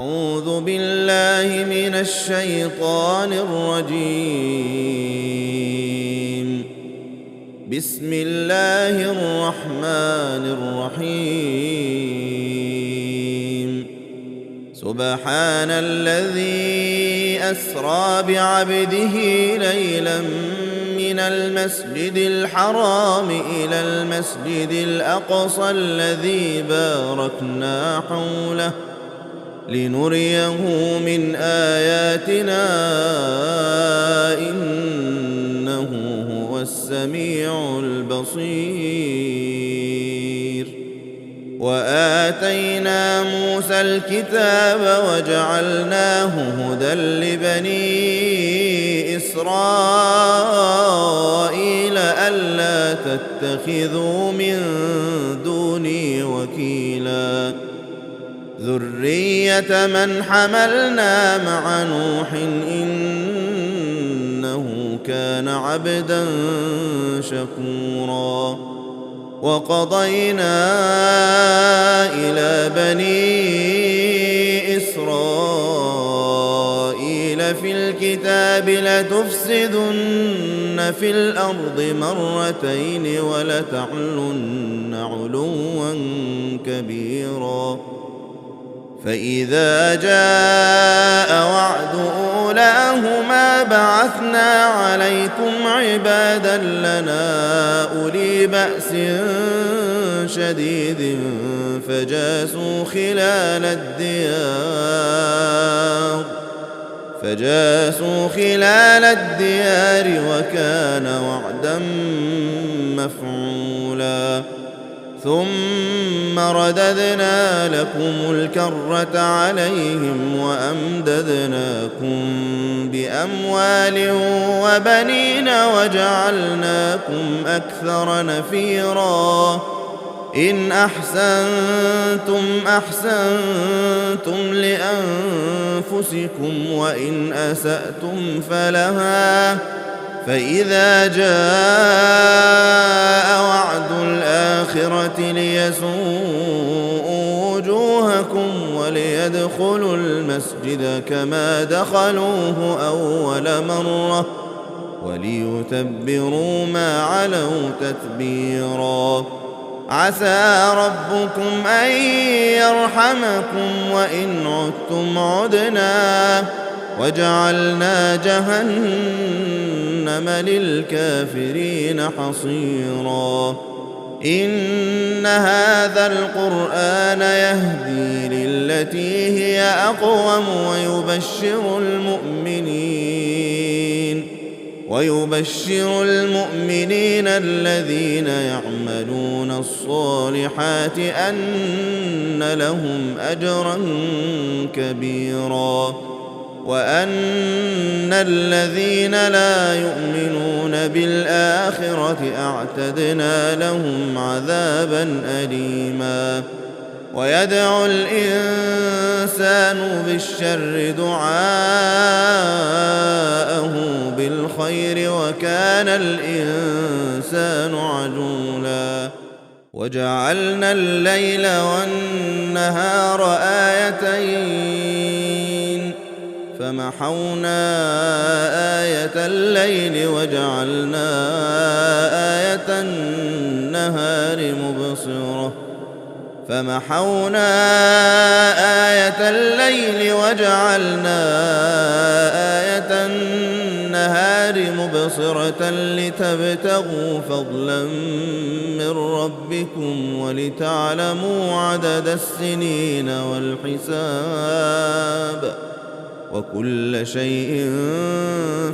أعوذ بالله من الشيطان الرجيم. بسم الله الرحمن الرحيم. سبحان الذي أسرى بعبده ليلا من المسجد الحرام إلى المسجد الأقصى الذي باركنا حوله لنريه من آياتنا إنه هو السميع البصير. وآتينا موسى الكتاب وجعلناه هدى لبني إسرائيل ألا تتخذوا من دوني وكيلا ذرية من حملنا مع نوح إنه كان عبدا شكورا. وقضينا إلى بني إسرائيل في الكتاب لتفسدن في الأرض مرتين ولتعلن علوا كبيرا. فإذا جاء وعد أولاهما بعثنا عليكم عبادا لنا أولي بأس شديد فجاسوا خلال الديار وكان وعدا مفعولا. ثم رددنا لكم الكرة عليهم وأمددناكم بأموال وبنين وجعلناكم أكثر نفيرا. إن أحسنتم أحسنتم لأنفسكم وإن أسأتم فلها. فإذا جاء وعد الآخرة ليسوءوا وجوهكم وليدخلوا المسجد كما دخلوه أول مرة وليتبروا ما علوا تتبيرا. عسى ربكم أن يرحمكم وإن عدتم عدنا وجعلنا جهنم للكافرين حصيرا. إن هذا القرآن يهدي للتي هي أقوم ويبشر المؤمنين الذين يعملون الصالحات أن لهم أجرا كبيرا. وأن الذين لا يؤمنون بالآخرة أعتدنا لهم عذابا أليما. ويدعو الإنسان بالشر دعاءه بالخير وكان الإنسان عجولا. وجعلنا الليل والنهار آيتين فمحونا آية الليل وجعلنا آية النهار مبصرة لتبتغوا فضلا من ربكم ولتعلموا عدد السنين والحساب وكل شيء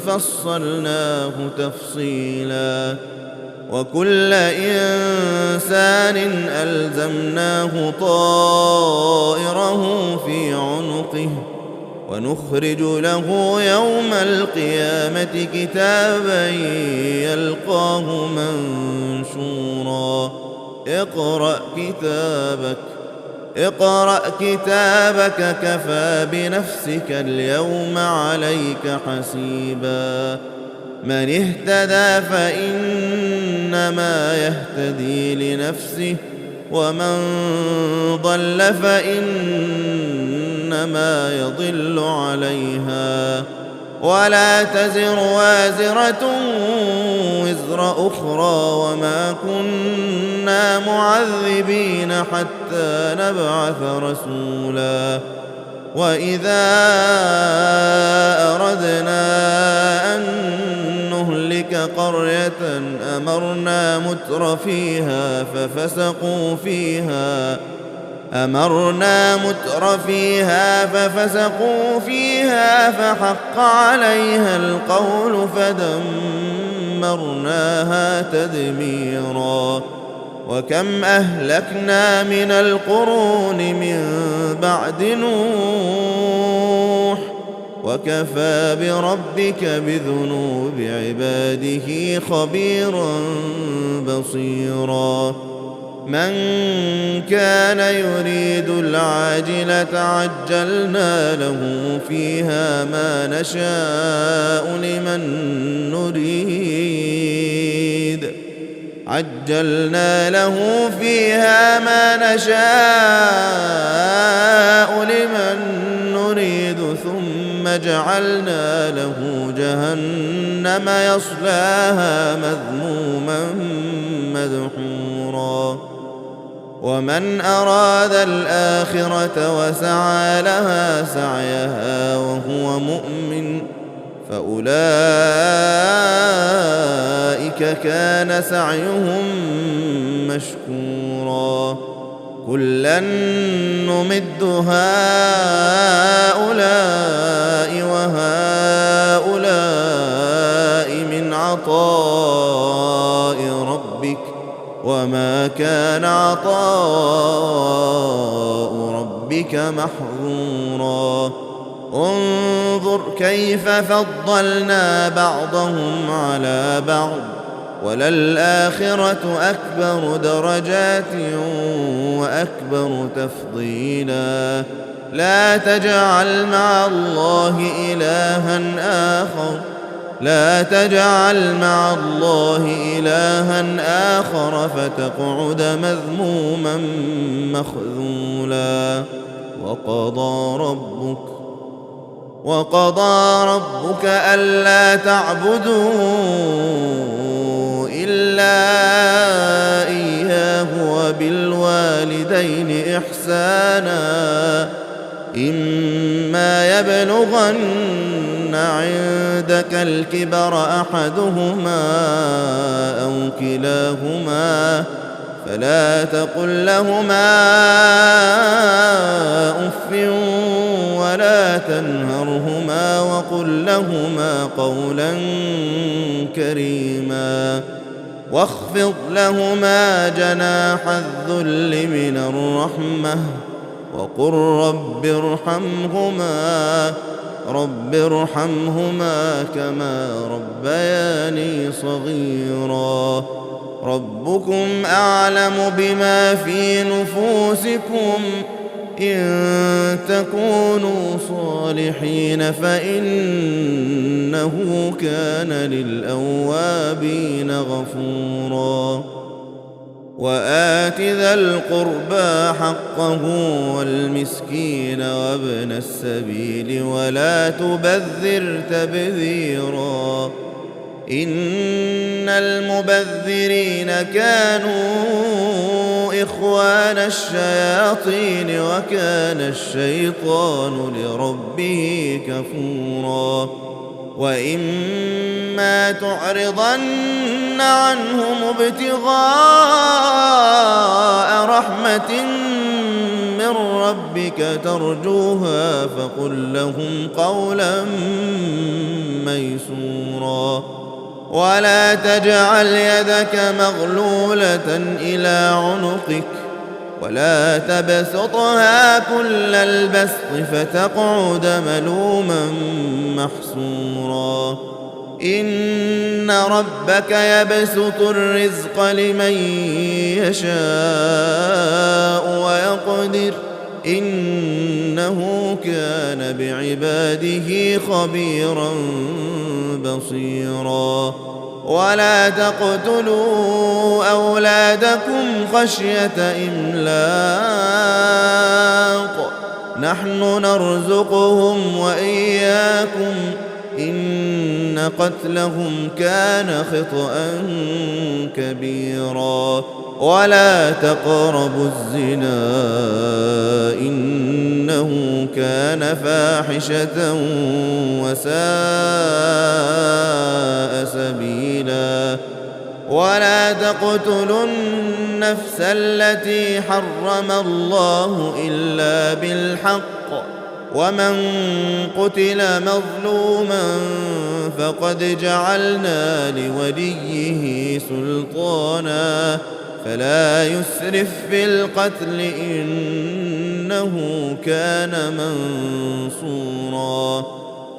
فصلناه تفصيلا. وكل إنسان ألزمناه طائره في عنقه ونخرج له يوم القيامة كتابا يلقاه منشورا. اقرأ كتابك كفى بنفسك اليوم عليك حسيبا. من اهتدى فإنما يهتدي لنفسه ومن ضل فإنما إنما يضل عليها ولا تزر وازرة وزر أخرى وما كنا معذبين حتى نبعث رسولا وإذا أردنا أن نهلك قرية أمرنا متر فيها ففسقوا فيها فحق عليها القول فدمرناها تدميرا وكم أهلكنا من القرون من بعد نوح وكفى بربك بذنوب عباده خبيرا بصيرا من كان يريد العاجلة عجلنا له فيها ما نشاء لمن نريد ثم جعلنا له جهنم يصلاها مذموما مدحورا ومن أراد الآخرة وسعى لها سعيها وهو مؤمن فأولئك كان سعيهم مشكورا كلا نمد هؤلاء وهؤلاء من عطاء ربك وما كان عطاء ربك محظورا انظر كيف فضلنا بعضهم على بعض وللآخرة أكبر درجات وأكبر تفضيلا لا تجعل مع الله إلها آخر فتقعد مذموما مخذولا وقضى ربك ألا تعبدوا إلا إياه وبالوالدين إحسانا إما يبلغن عندك الكبر أحدهما أو كلاهما فلا تقل لهما أف ولا تنهرهما وقل لهما قولا كريما واخفض لهما جناح الذل من الرحمة وقل رب ارحمهما كما ربياني صغيرا ربكم أعلم بما في نفوسكم إن تكونوا صالحين فإنه كان للأوابين غفورا وآت ذا القربى حقه والمسكين وابن السبيل ولا تبذر تبذيرا إن المبذرين كانوا إخوان الشياطين وكان الشيطان لربه كفورا وإما تعرضن عنهم ابتغاء رحمة من ربك ترجوها فقل لهم قولا ميسورا ولا تجعل يدك مغلولة إلى عنقك ولا تبسطها كل البسط فتقعد ملوما محسورا إن ربك يبسط الرزق لمن يشاء ويقدر إنه كان بعباده خبيرا بصيرا ولا تقتلوا أولادكم خشية إملاق نحن نرزقهم وإياكم إن قتلهم كان خطأ كبيرا ولا تقربوا الزنا إنه كان فاحشة وساء سبيلا ولا تقتلوا النفس التي حرم الله إلا بالحق ومن قتل مظلوما فقد جعلنا لوليه سلطانا فلا يسرف في القتل إنه كان منصورا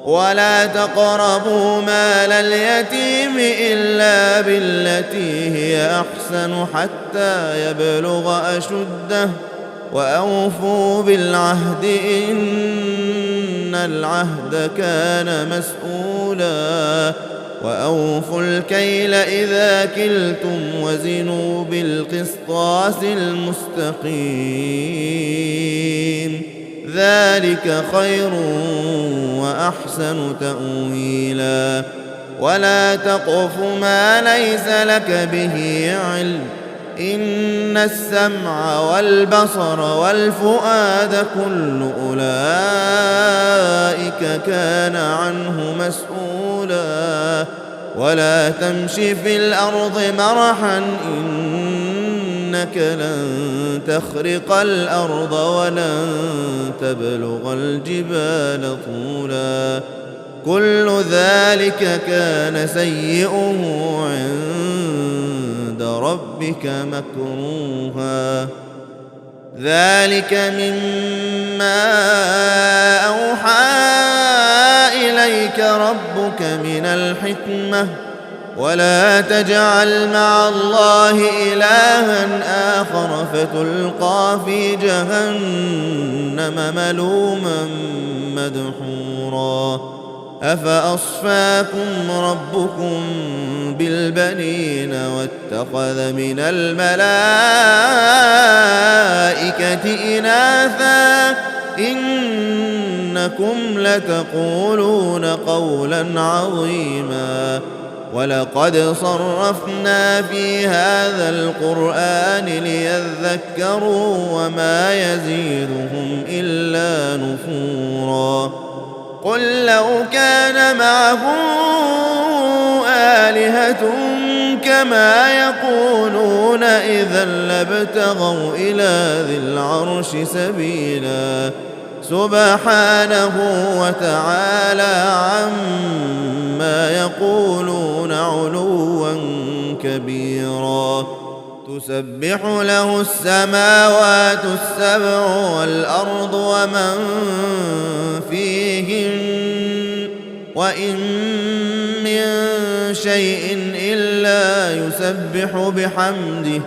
ولا تقربوا مال اليتيم إلا بالتي هي أحسن حتى يبلغ أشده وأوفوا بالعهد إن العهد كان مسؤولا وأوفوا الكيل إذا كلتم وزنوا بالقسطاس المستقيم ذلك خير وأحسن تأويلا ولا تقف ما ليس لك به علم إن السمع والبصر والفؤاد كل أولئك كان عنه مسؤولا ولا تمش في الأرض مرحا إنك لن تخرق الأرض ولن تبلغ الجبال طولا كل ذلك كان سيئه عند ربك مكروها ذلك مما أوحى إليك ربك من الحكمة ولا تجعل مع الله إلها آخر فتلقى في جهنم ملوما مدحورا أفأصفاكم ربكم بالبنين واتخذ من الملائكة إناثا إنكم لتقولون قولا عظيما ولقد صرفنا في هذا القرآن ليذكروا وما يزيدهم إلا نفورا قل لو كان معه آلهة كما يقولون إذا لابتغوا إلى ذي العرش سبيلا سبحانه وتعالى عما يقولون علوا كبيرا تسبح له السماوات السبع والأرض ومن فيهن وإن من شيء إلا يسبح بحمده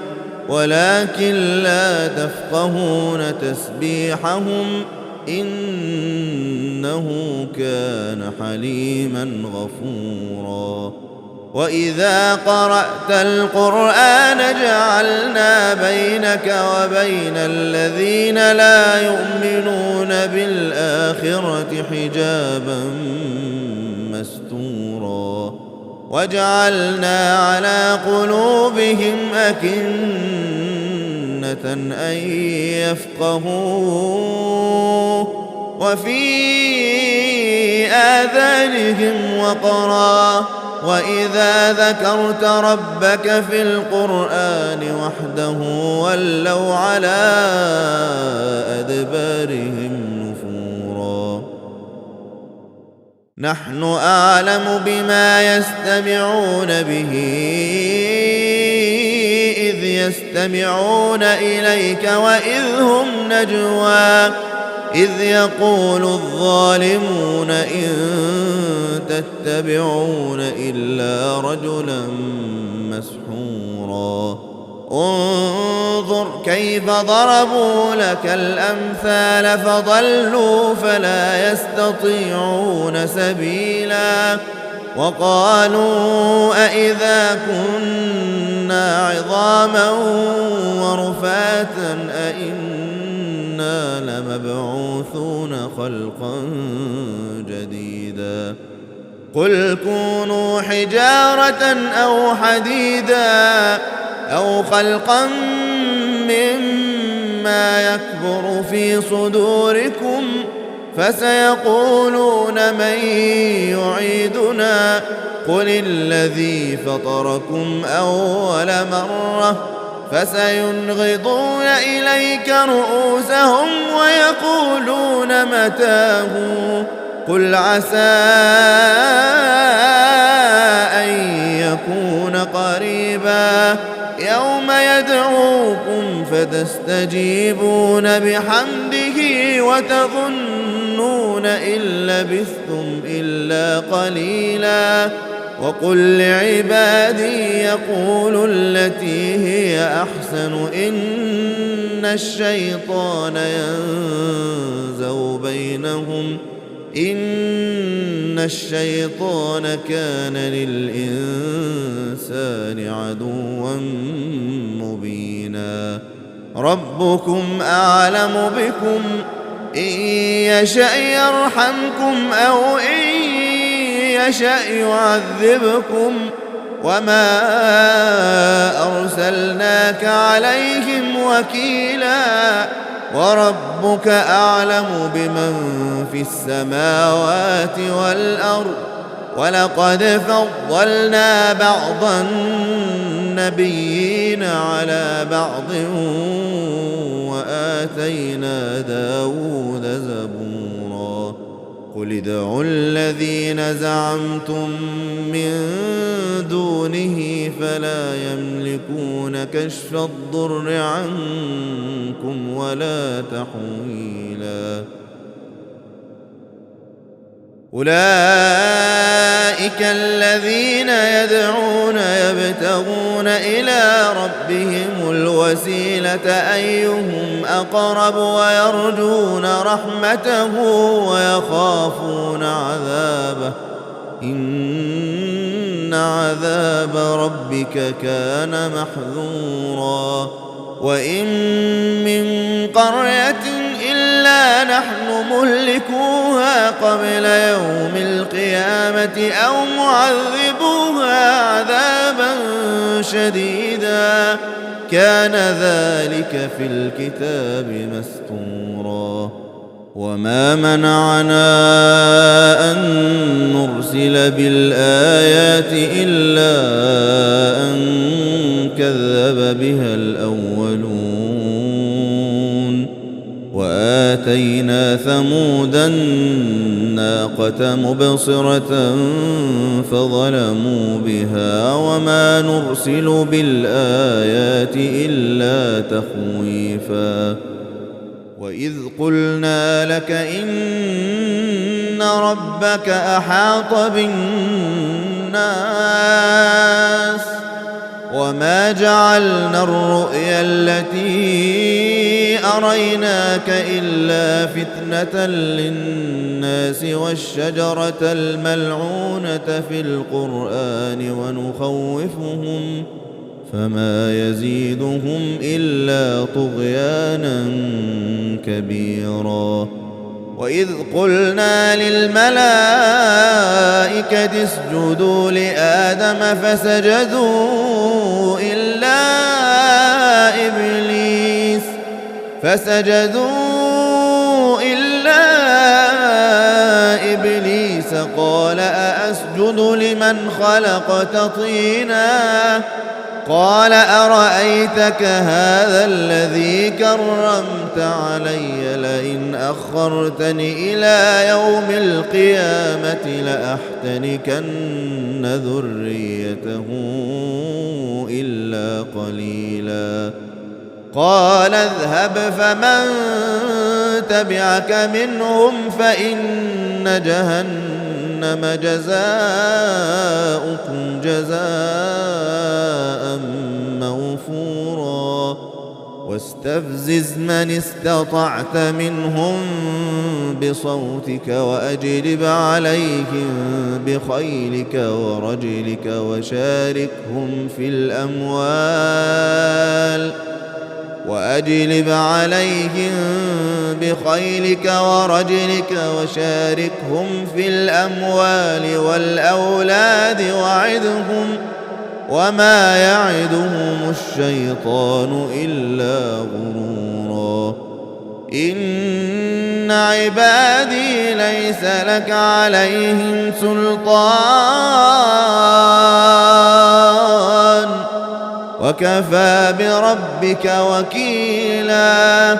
ولكن لا تفقهون تسبيحهم إنه كان حليما غفورا وإذا قرأت القرآن جعلنا بينك وبين الذين لا يؤمنون بالآخرة حجابا مستورا وجعلنا على قلوبهم أكنة أن يفقهوه وفي آذانهم وقرا وإذا ذكرت ربك في القرآن وحده ولوا على أدبارهم نفورا نحن أعلم بما يستمعون به إذ يستمعون إليك وإذ هم نجوى إذ يقول الظالمون إن تتبعون إلا رجلا مسحورا انظر كيف ضربوا لك الأمثال فضلوا فلا يستطيعون سبيلا وقالوا أإذا كنا عظاما ورفاتا أإنا إنا لمبعوثون خلقا جديدا قل كونوا حجارة أو حديدا أو خلقا مما يكبر في صدوركم فسيقولون من يعيدنا قل الذي فطركم أول مرة فسينغضون إليك رؤوسهم ويقولون متاه قل عسى أن يكون قريبا يوم يدعوكم فتستجيبون بحمده وتظنون إن لبثتم إلا قليلا وقل لعبادي يقولوا التي هي أحسن إن الشيطان كان للإنسان عدوا مبينا ربكم أعلم بكم إن يشأ يرحمكم أو إن يشأ يعذبكم وما أرسلناك عليهم وكيلا وربك أعلم بمن في السماوات والأرض ولقد فضلنا بعض النبيين على بعض وآتينا داود زبورا قل ادعوا الذين زعمتم من دونه فلا يملكون كشف الضر عنكم ولا تحويلا أولئك الذين يدعون يبتغون إلى ربهم الوسيلة أيهم أقرب ويرجون رحمته ويخافون عذابه إن عذاب ربك كان محذورا وإن من قرية إلا نحن مهلكوها قبل يوم القيامة أو معذبوها عذابا شديدا كان ذلك في الكتاب مسطورا وما منعنا أن نرسل بالآيات إلا أن كذب بها الأولون وآتينا ثمود الناقة مبصرة فظلموا بها وما نرسل بالآيات إلا تخويفا وإذ قلنا لك إن ربك أحاط بالناس وما جعلنا الرؤيا التي أريناك إلا فتنة للناس والشجرة الملعونة في القرآن ونخوفهم فما يزيدهم إلا طغيانا كبيرا وإذ قلنا للملائكة اسجدوا لآدم فسجدوا إلا إبليس قال أأسجد لمن خلقت طينا قال أرأيتك هذا الذي كرمت علي لئن أخرتني إلى يوم القيامة لأحتنكن ذريته إلا قليلا قال اذهب فمن تبعك منهم فإن جهنم جزاؤكم جزاء موفورا واستفزز من استطعت منهم بصوتك وأجلب عليهم بخيلك وأجلب عليهم بخيلك ورجلك وشاركهم في الأموال والأولاد وعدهم وما يعدهم الشيطان إلا غرورا إن عبادي ليس لك عليهم سلطان وكفى بربك وكيلا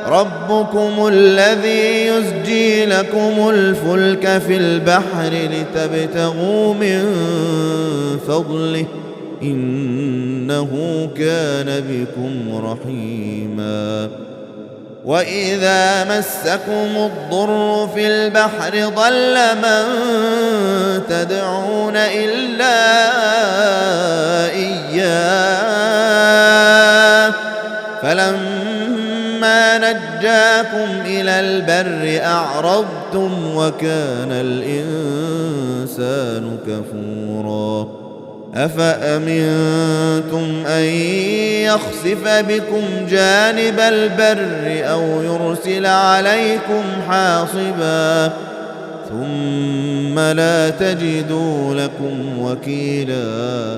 ربكم الذي يزجي لكم الفلك في البحر لتبتغوا من فضله إنه كان بكم رحيما وإذا مسكم الضر في البحر ضل من تدعون إلا إياه فلما نجاكم إلى البر أعرضتم وكان الإنسان كفورا أفأمنتم أن يخسف بكم جانب البر أو يرسل عليكم حاصبا ثم لا تجدوا لكم وكيلا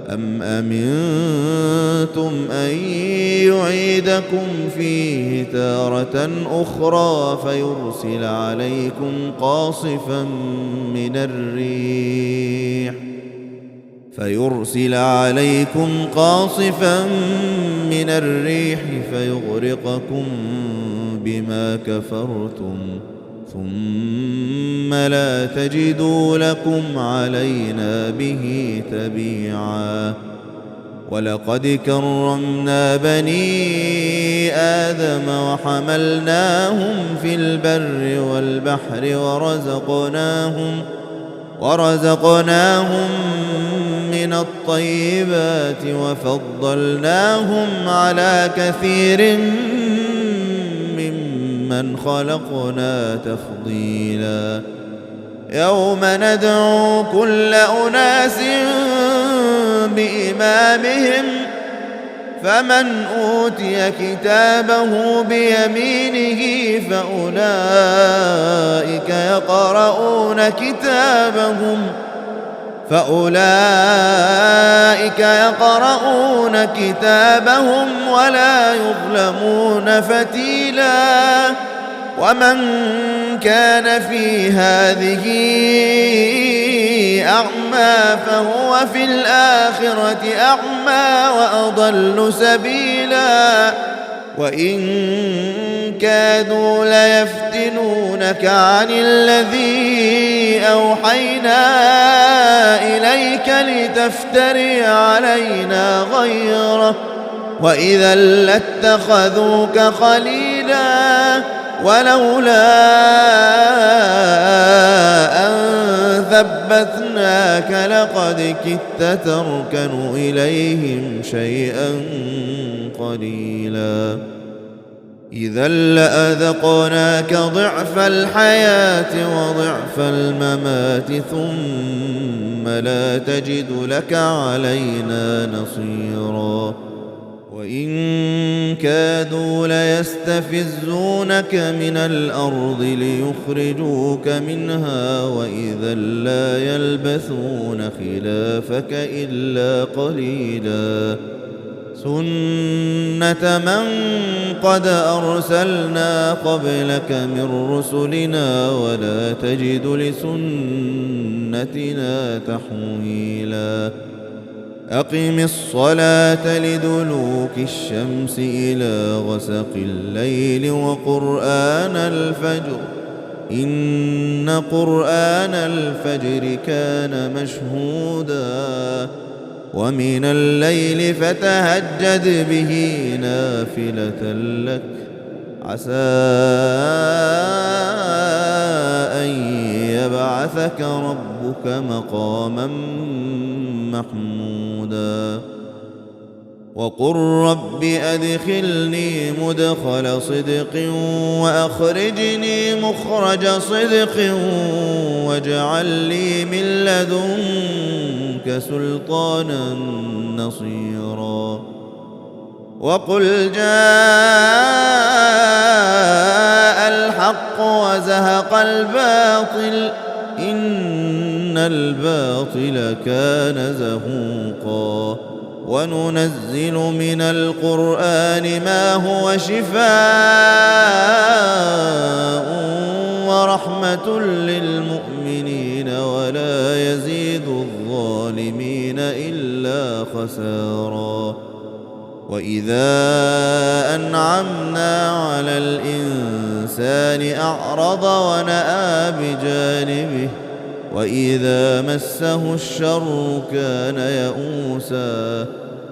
أم أمنتم أن يعيدكم فيه تارة أخرى فيرسل عليكم قاصفا من الريح فيغرقكم بما كفرتم ثم لا تجدوا لكم علينا به تبيعا ولقد كرمنا بني آدم وحملناهم في البر والبحر ورزقناهم من الطيبات وفضلناهم على كثير ممن خلقنا تفضيلا يوم ندعو كل أناس بإمامهم فمن أوتي كتابه بيمينه فأولئك يقرؤون كتابهم ولا يظلمون فتيلا ومن كان في هذه أعمى فهو في الآخرة أعمى وأضل سبيلا وإن كادوا ليفتنونك عن الذي أوحينا إليك لتفتري علينا غيره وإذا لاتخذوك خليلا ولولا أن ثبتناك لقد كدت تركن إليهم شيئا قليلا إذا لأذقناك ضعف الحياة وضعف الممات ثم لا تجد لك علينا نصيرا وإن كادوا ليستفزونك من الأرض ليخرجوك منها وإذا لا يلبثون خلافك إلا قليلا سنة من قد أرسلنا قبلك من رسلنا ولا تجد لسنتنا تحويلا أقم الصلاة لدلوك الشمس إلى غسق الليل وقرآن الفجر إن قرآن الفجر كان مشهودا ومن الليل فتهجد به نافلة لك عسى أن يبعثك ربك مقاما محمودا وقل رب أدخلني مدخل صدق وأخرجني مخرج صدق واجعل لي من لدنك سلطانا نصيرا وقل جاء الحق وزهق الباطل إن الباطل كان زهوقا وننزل من القرآن ما هو شفاء ورحمة للمؤمنين ولا يزيد الظالمين إلا خسارا وإذا أنعمنا على الإنسان أعرض ونأى بجانبه وإذا مسه الشر كان يئوسا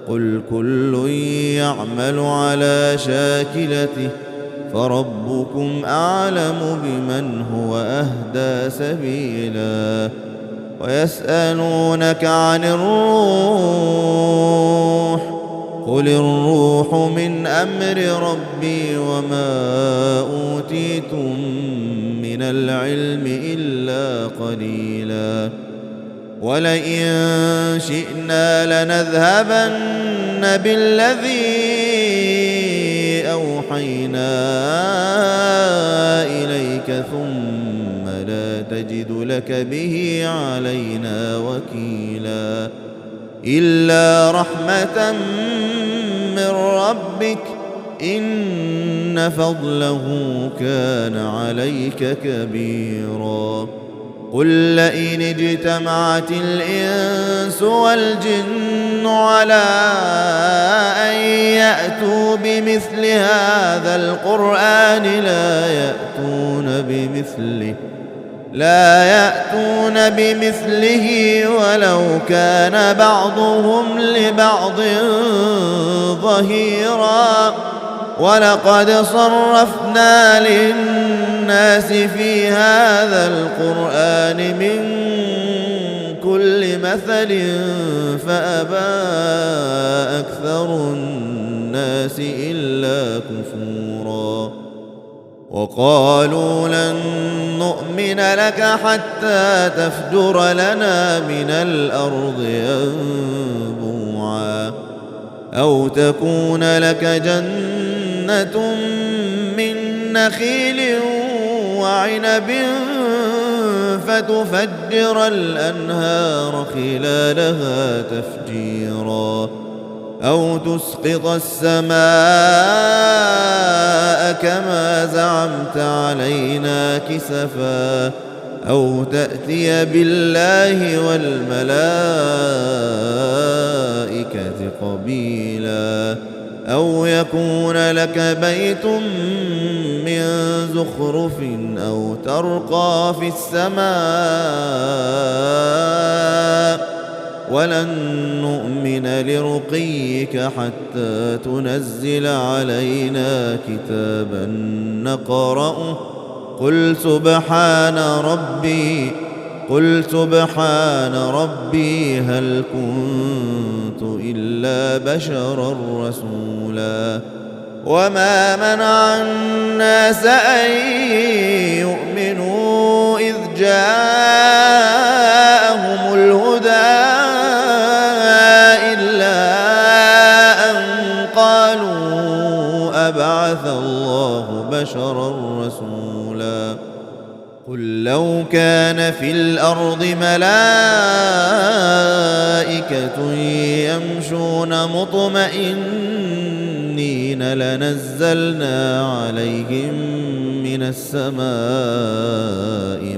قل كل يعمل على شاكلته فربكم أعلم بمن هو أهدى سبيلا ويسألونك عن الروح قل الروح من أمر ربي وما أوتيتم من العلم إلا قليلا ولئن شئنا لنذهبن بالذي أوحينا إليك ثم لا تجد لك به علينا وكيلا إلا رحمة من ربك إن فضله كان عليك كبيرا قل لئن اجتمعت الإنس والجن على أن يأتوا بمثل هذا القرآن لا يأتون بمثله ولو كان بعضهم لبعض ظهيرا ولقد صرفنا للناس في هذا القرآن من كل مثل فأبى أكثر الناس إلا كفورا وقالوا لن نؤمن لك حتى تفجر لنا من الأرض ينبوعا أو تكون لك جنة من نخيل وعنب فتفجر الأنهار خلالها تفجيرا أو تسقط السماء كما زعمت علينا كسفا أو تأتي بالله والملائكة قبيلا أو يكون لك بيت من زخرف أو ترقى في السماء ولن نؤمن لرقيك حتى تنزل علينا كتابا نقرأه قل سبحان ربي هل كنت إلا بشرا رسولا وما منع الناس أن يؤمنوا إذ جاءهم الهدى إلا أن قالوا أبعث الله بشرا رسولا قل لو كان في الأرض ملائكة يمشون مطمئنين لنزلنا عليهم من السماء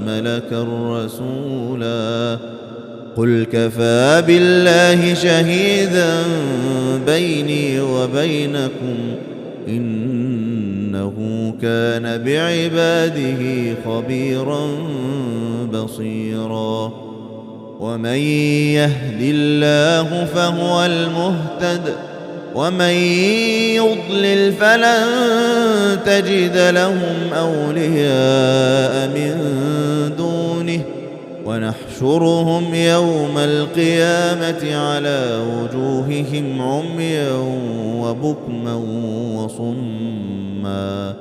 ملكا رسولا قل كفى بالله شهيدا بيني وبينكم إنه كان بعباده خبيرا بصيرا ومن يهد الله فهو المهتد ومن يضلل فلن تجد لهم أولياء من دونه ونحشرهم يوم القيامة على وجوههم عميا وبكما وصما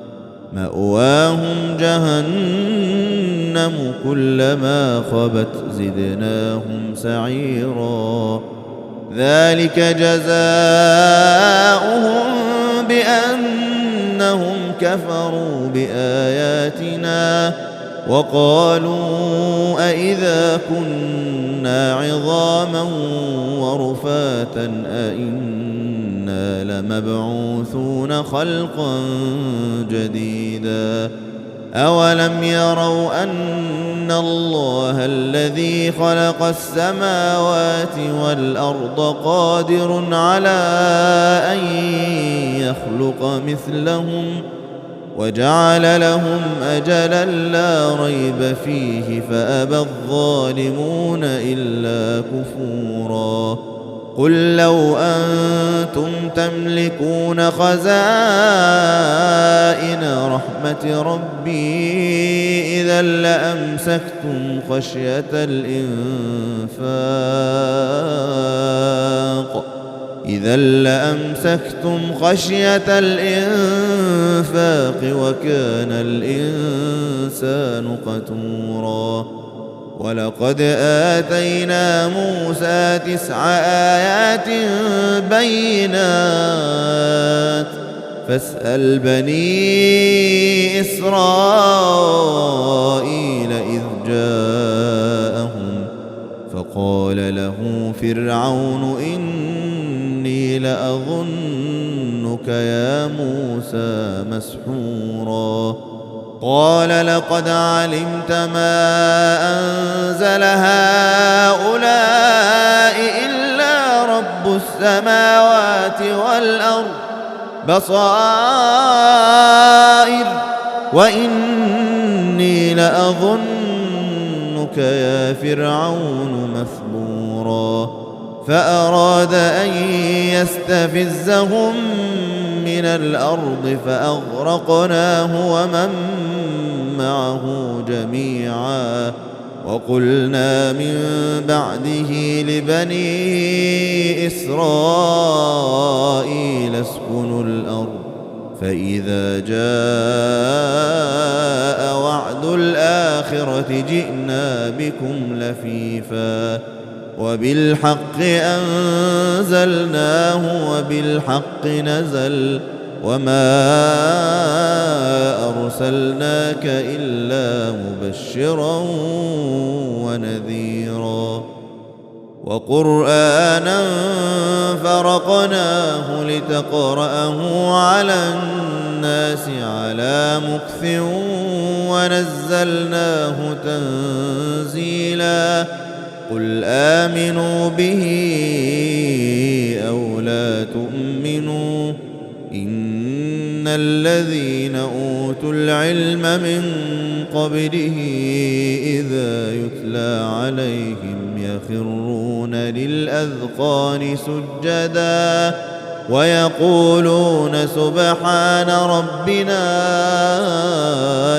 مأواهم جهنم كلما خبت زدناهم سعيرا ذلك جزاؤهم بأنهم كفروا بآياتنا وقالوا أإذا كنا عظاما ورفاتا أإنا لمبعوثون خلقا جديدا أولم يروا أن الله الذي خلق السماوات والأرض قادر على أن يخلق مثلهم وجعل لهم أجلا لا ريب فيه فأبى الظالمون إلا كفورا قل لو أنتم تملكون خزائن رحمة ربي إذا لأمسكتم خشية الإنفاق وكان الإنسان قتورا ولقد آتينا موسى 9 آيات بينات فاسأل بني إسرائيل إذ جاءهم فقال له فرعون إني لأظنك يا موسى مسحورا قال لقد علمت ما أنزل هؤلاء إلا رب السماوات والأرض بصائر وإني لأظنك يا فرعون مثبورا فأراد أن يستفزهم من الأرض فأغرقناه ومن معه جميعا وقلنا من بعده لبني إسرائيل اسكنوا الأرض فإذا جاء وعد الآخرة جئنا بكم لفيفا وبالحق أنزلناه وبالحق نزل وما أرسلناك إلا مبشرا ونذيرا وقرآنا فرقناه لتقرأه على الناس على مكث ونزلناه تنزيلا قل آمنوا به أو لا تؤمنوا إن الذين أوتوا العلم من قبله إذا يتلى عليهم يخرون للأذقان سجدا ويقولون سبحان ربنا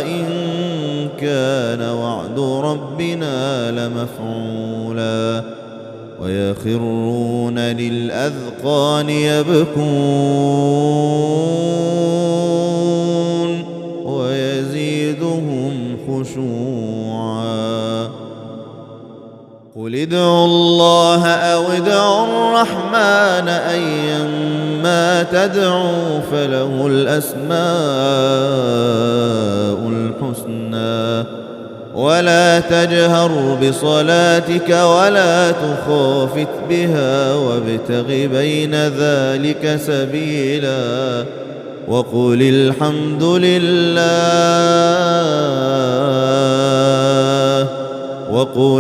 إن كان وعد ربنا لمفعولا ويخرون للأذقان يبكون ويزيدهم خشوعا قل ادعوا الله أو ادعوا الرحمن أيما تدعوا فله الأسماء الحسنى ولا تجهر بصلاتك ولا تخافت بها وابتغ بين بذلك سبيلا وقل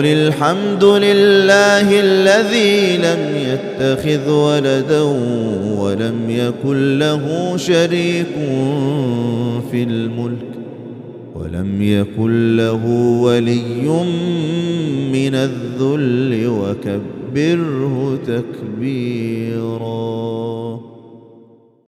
الحمد لله الذي لم يتخذ ولدا ولم يكن له شريك في الملك ولم يكن له ولي من الذل وكبره تكبيرا.